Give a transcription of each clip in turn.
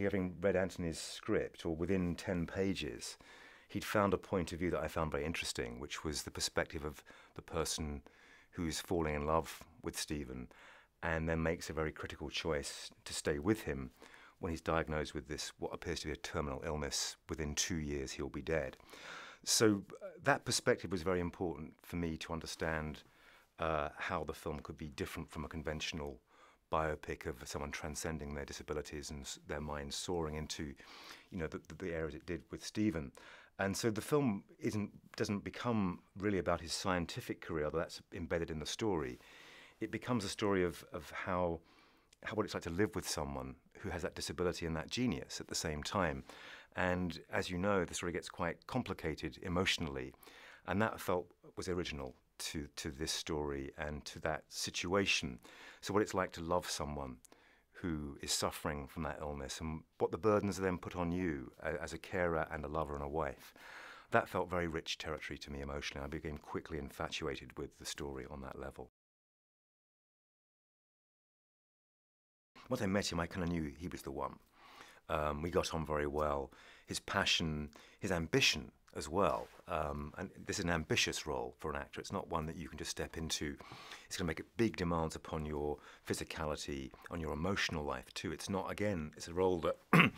having read Anthony's script, or within 10 pages, he'd found a point of view that I found very interesting, which was the perspective of the person who's falling in love with Stephen and then makes a very critical choice to stay with him when he's diagnosed with this, what appears to be a terminal illness. Within 2 years, he'll be dead. So that perspective was very important for me to understand how the film could be different from a conventional biopic of someone transcending their disabilities and their minds soaring into, the areas it did with Stephen. And so the film doesn't become really about his scientific career, although that's embedded in the story. It becomes a story of what it's like to live with someone who has that disability and that genius at the same time. And as you know, the story gets quite complicated emotionally, and that I felt was original to this story and to that situation. So what it's like to love someone who is suffering from that illness, and what the burdens then put on you as a carer and a lover and a wife. That felt very rich territory to me emotionally. I became quickly infatuated with the story on that level. Once I met him, I kind of knew he was the one. We got on very well. His passion, his ambition as well. And this is an ambitious role for an actor. It's not one that you can just step into. It's going to make big demands upon your physicality, on your emotional life too. It's not, again, it's a role that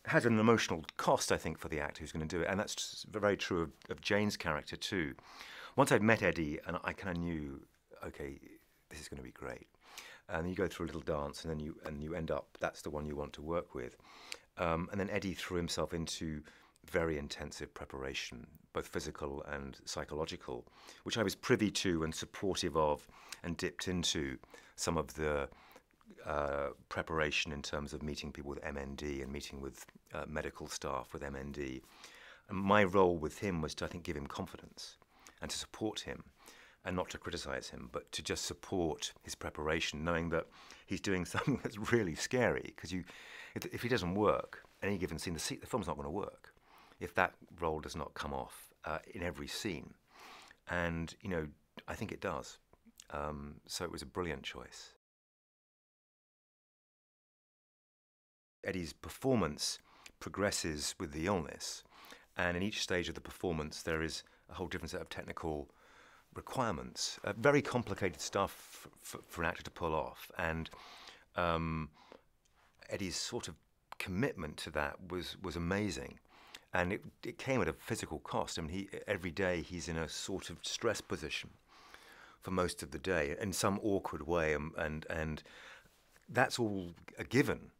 has an emotional cost, I think, for the actor who's going to do it. And that's very true of Jane's character too. Once I'd met Eddie, and I kind of knew, okay, this is going to be great. And you go through a little dance, and then you end up, that's the one you want to work with. And then Eddie threw himself into very intensive preparation, both physical and psychological, which I was privy to and supportive of, and dipped into some of the preparation in terms of meeting people with MND and meeting with medical staff with MND. And my role with him was to, I think, give him confidence and to support him, and not to criticize him, but to just support his preparation, knowing that he's doing something that's really scary. Because if he doesn't work, any given scene, the film's not going to work if that role does not come off in every scene. And, I think it does. So it was a brilliant choice. Eddie's performance progresses with the illness, and in each stage of the performance there is a whole different set of technical requirements, very complicated stuff for an actor to pull off, and Eddie's sort of commitment to that was amazing, and it came at a physical cost. I mean, every day he's in a sort of stress position for most of the day in some awkward way, and that's all a given.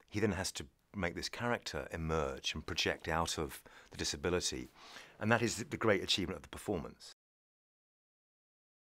He then has to make this character emerge and project out of the disability, and that is the great achievement of the performance.